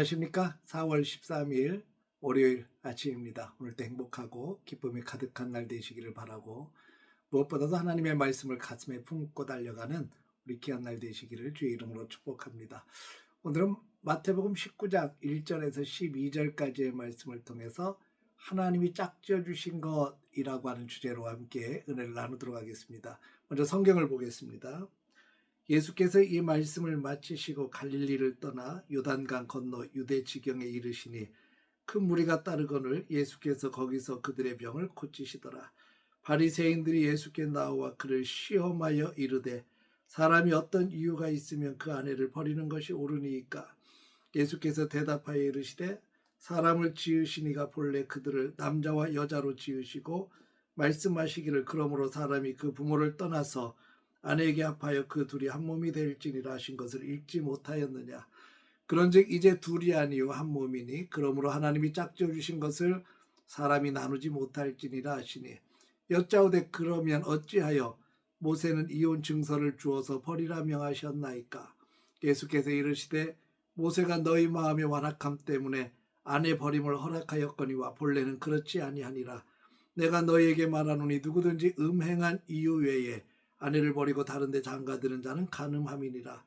안녕하십니까? 4월 13일 월요일 아침입니다. 오늘도 행복하고 기쁨이 가득한 날 되시기를 바라고 무엇보다도 하나님의 말씀을 가슴에 품고 달려가는 우리 귀한 날 되시기를 주의 이름으로 축복합니다. 오늘은 마태복음 19장 1절에서 12절까지의 말씀을 통해서 하나님이 짝지어 주신 것이라고 하는 주제로 함께 은혜를 나누도록 하겠습니다. 먼저 성경을 보겠습니다. 예수께서 이 말씀을 마치시고 갈릴리를 떠나 요단강 건너 유대 지경에 이르시니 큰 무리가 따르거늘 예수께서 거기서 그들의 병을 고치시더라. 바리새인들이 예수께 나와 그를 시험하여 이르되 사람이 어떤 이유가 있으면 그 아내를 버리는 것이 옳으니이까. 예수께서 대답하여 이르시되 사람을 지으시니가 본래 그들을 남자와 여자로 지으시고 말씀하시기를 그러므로 사람이 그 부모를 떠나서 아내에게 합하여 그 둘이 한 몸이 될지니라 하신 것을 읽지 못하였느냐. 그런즉 이제 둘이 아니요 한 몸이니 그러므로 하나님이 짝지어 주신 것을 사람이 나누지 못할지니라 하시니 여짜오되 그러면 어찌하여 모세는 이혼 증서를 주어서 버리라 명하셨나이까. 예수께서 이르시되 모세가 너희 마음의 완악함 때문에 아내 버림을 허락하였거니와 본래는 그렇지 아니하니라. 내가 너희에게 말하노니 누구든지 음행한 이유 외에 아내를 버리고 다른 데 장가드는 자는 간음함이니라.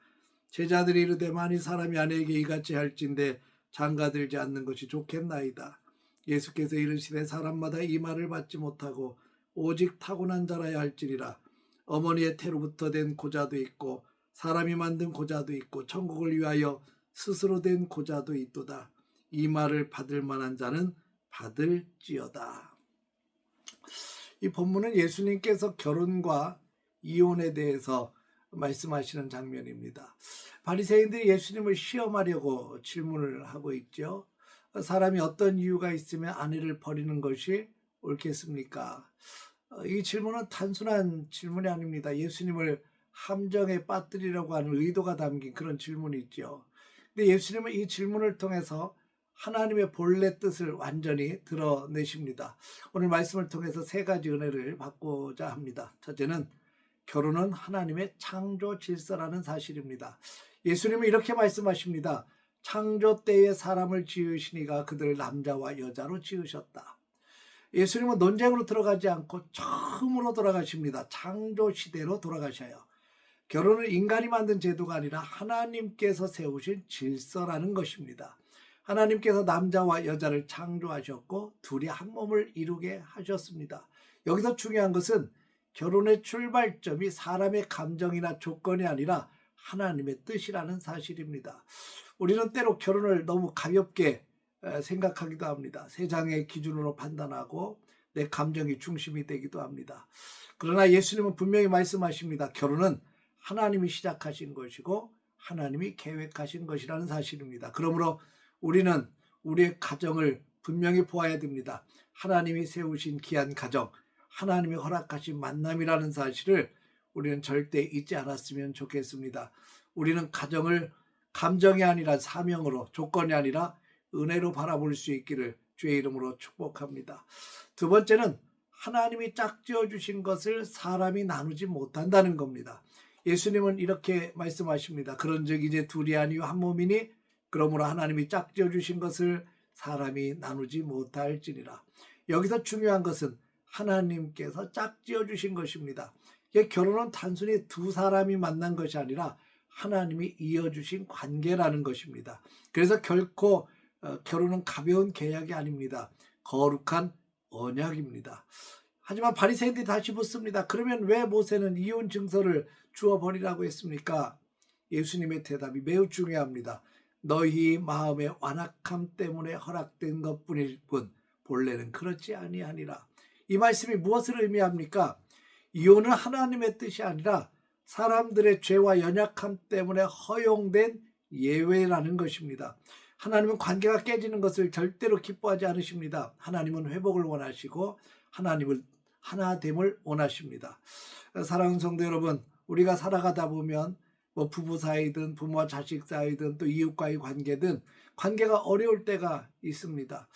제자들이 이르되 만일 사람이 아내에게 이같이 할진대 장가들지 않는 것이 좋겠나이다. 예수께서 이르시되 사람마다 이 말을 받지 못하고 오직 타고난 자라야 할지니라. 어머니의 태로부터 된 고자도 있고 사람이 만든 고자도 있고 천국을 위하여 스스로 된 고자도 있도다. 이 말을 받을 만한 자는 받을지어다. 이 본문은 예수님께서 결혼과 이혼에 대해서 말씀하시는 장면입니다. 바리새인들이 예수님을 시험하려고 질문을 하고 있죠. 사람이 어떤 이유가 있으면 아내를 버리는 것이 옳겠습니까? 이 질문은 단순한 질문이 아닙니다. 예수님을 함정에 빠뜨리려고 하는 의도가 담긴 그런 질문이 있죠. 근데 예수님은 이 질문을 통해서 하나님의 본래 뜻을 완전히 드러내십니다. 오늘 말씀을 통해서 세 가지 은혜를 받고자 합니다. 첫째는 결혼은 하나님의 창조 질서라는 사실입니다. 예수님은 이렇게 말씀하십니다. 창조 때에 사람을 지으시니가 그들을 남자와 여자로 지으셨다. 예수님은 논쟁으로 들어가지 않고 처음으로 돌아가십니다. 창조 시대로 돌아가셔요. 결혼은 인간이 만든 제도가 아니라 하나님께서 세우신 질서라는 것입니다. 하나님께서 남자와 여자를 창조하셨고 둘이 한 몸을 이루게 하셨습니다. 여기서 중요한 것은 결혼의 출발점이 사람의 감정이나 조건이 아니라 하나님의 뜻이라는 사실입니다. 우리는 때로 결혼을 너무 가볍게 생각하기도 합니다. 세상의 기준으로 판단하고 내 감정이 중심이 되기도 합니다. 그러나 예수님은 분명히 말씀하십니다. 결혼은 하나님이 시작하신 것이고 하나님이 계획하신 것이라는 사실입니다. 그러므로 우리는 우리의 가정을 분명히 보아야 됩니다. 하나님이 세우신 귀한 가정, 하나님이 허락하신 만남이라는 사실을 우리는 절대 잊지 않았으면 좋겠습니다. 우리는 가정을 감정이 아니라 사명으로, 조건이 아니라 은혜로 바라볼 수 있기를 주의 이름으로 축복합니다. 두 번째는 하나님이 짝지어 주신 것을 사람이 나누지 못한다는 겁니다. 예수님은 이렇게 말씀하십니다. 그런즉 이제 둘이 아니요 한 몸이니 그러므로 하나님이 짝지어 주신 것을 사람이 나누지 못할지니라. 여기서 중요한 것은 하나님께서 짝지어 주신 것입니다. 결혼은 단순히 두 사람이 만난 것이 아니라 하나님이 이어주신 관계라는 것입니다. 그래서 결코 결혼은 가벼운 계약이 아닙니다. 거룩한 언약입니다. 하지만 바리새인들이 다시 묻습니다. 그러면 왜 모세는 이혼 증서를 주어버리라고 했습니까? 예수님의 대답이 매우 중요합니다. 너희 마음의 완악함 때문에 허락된 것뿐일 뿐 본래는 그렇지 아니하니라. 이 말씀이 무엇을 의미합니까? 이혼은 하나님의 뜻이 아니라 사람들의 죄와 연약함 때문에 허용된 예외라는 것입니다. 하나님은 관계가 깨지는 것을 절대로 기뻐하지 않으십니다. 하나님은 회복을 원하시고 하나님을 하나됨을 원하십니다. 사랑하는 성도 여러분, 우리가 살아가다 보면 부부 사이든 부모와 자식 사이든 또 이웃과의 관계든 관계가 어려울 때가 있습니다.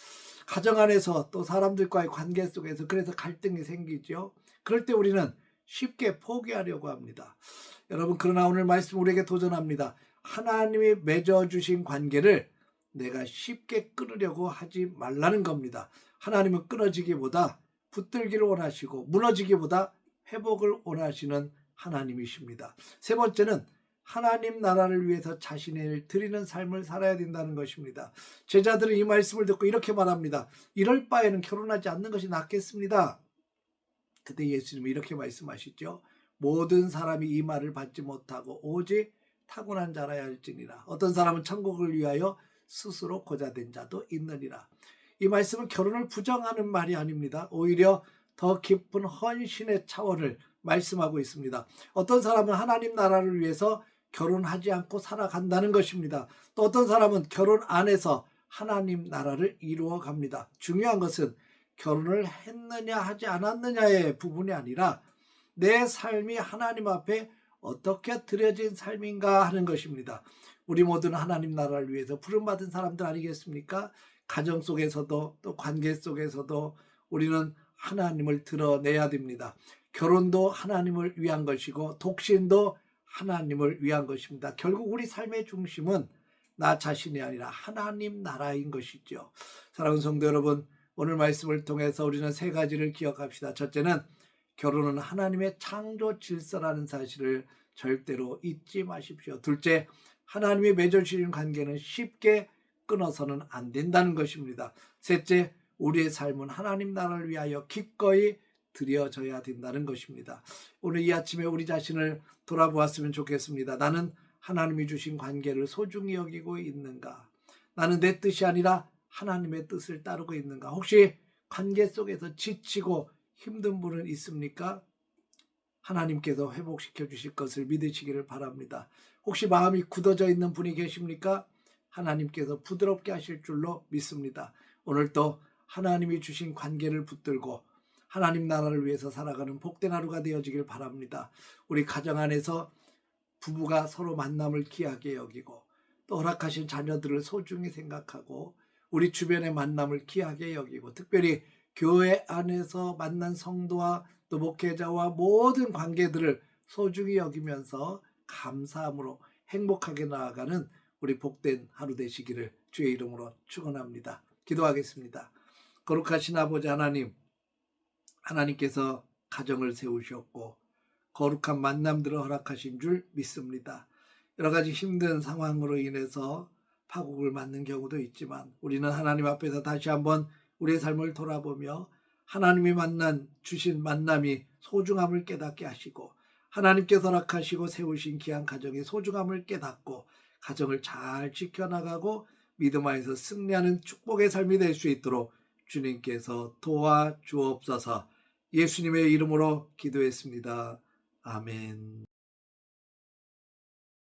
가정 안에서 또 사람들과의 관계 속에서 그래서 갈등이 생기죠. 그럴 때 우리는 쉽게 포기하려고 합니다. 여러분, 그러나 오늘 말씀 우리에게 도전합니다. 하나님이 맺어주신 관계를 내가 쉽게 끊으려고 하지 말라는 겁니다. 하나님은 끊어지기보다 붙들기를 원하시고 무너지기보다 회복을 원하시는 하나님이십니다. 세 번째는 하나님 나라를 위해서 자신을 드리는 삶을 살아야 된다는 것입니다. 제자들은 이 말씀을 듣고 이렇게 말합니다. 이럴 바에는 결혼하지 않는 것이 낫겠습니다. 그때 예수님은 이렇게 말씀하시죠. 모든 사람이 이 말을 받지 못하고 오직 타고난 자라야 할지니라. 어떤 사람은 천국을 위하여 스스로 고자된 자도 있느니라. 이 말씀은 결혼을 부정하는 말이 아닙니다. 오히려 더 깊은 헌신의 차원을 말씀하고 있습니다. 어떤 사람은 하나님 나라를 위해서 결혼하지 않고 살아간다는 것입니다. 또 어떤 사람은 결혼 안에서 하나님 나라를 이루어 갑니다. 중요한 것은 결혼을 했느냐 하지 않았느냐의 부분이 아니라 내 삶이 하나님 앞에 어떻게 드려진 삶인가 하는 것입니다. 우리 모두는 하나님 나라를 위해서 부름받은 사람들 아니겠습니까? 가정 속에서도 또 관계 속에서도 우리는 하나님을 드러내야 됩니다. 결혼도 하나님을 위한 것이고 독신도 하나님을 위한 것입니다. 결국 우리 삶의 중심은 나 자신이 아니라 하나님 나라인 것이죠. 사랑하는 성도 여러분, 오늘 말씀을 통해서 우리는 세 가지를 기억합시다. 첫째는 결혼은 하나님의 창조 질서라는 사실을 절대로 잊지 마십시오. 둘째, 하나님이 맺어주신 관계는 쉽게 끊어서는 안 된다는 것입니다. 셋째, 우리의 삶은 하나님 나라를 위하여 기꺼이 드려져야 된다는 것입니다. 오늘 이 아침에 우리 자신을 돌아보았으면 좋겠습니다. 나는 하나님이 주신 관계를 소중히 여기고 있는가? 나는 내 뜻이 아니라 하나님의 뜻을 따르고 있는가? 혹시 관계 속에서 지치고 힘든 분은 있습니까? 하나님께서 회복시켜 주실 것을 믿으시기를 바랍니다. 혹시 마음이 굳어져 있는 분이 계십니까? 하나님께서 부드럽게 하실 줄로 믿습니다. 오늘도 하나님이 주신 관계를 붙들고 하나님 나라를 위해서 살아가는 복된 하루가 되어지길 바랍니다. 우리 가정 안에서 부부가 서로 만남을 귀하게 여기고 또 허락하신 자녀들을 소중히 생각하고 우리 주변의 만남을 귀하게 여기고 특별히 교회 안에서 만난 성도와 또 목회자와 모든 관계들을 소중히 여기면서 감사함으로 행복하게 나아가는 우리 복된 하루 되시기를 주의 이름으로 축원합니다. 기도하겠습니다. 거룩하신 아버지 하나님, 하나님께서 가정을 세우셨고 거룩한 만남들을 허락하신 줄 믿습니다. 여러 가지 힘든 상황으로 인해서 파국을 맞는 경우도 있지만 우리는 하나님 앞에서 다시 한번 우리의 삶을 돌아보며 하나님이 주신 만남이 소중함을 깨닫게 하시고 하나님께서 허락하시고 세우신 귀한 가정의 소중함을 깨닫고 가정을 잘 지켜나가고 믿음 안에서 승리하는 축복의 삶이 될 수 있도록 주님께서 도와주옵소서. 예수님의 이름으로 기도했습니다. 아멘.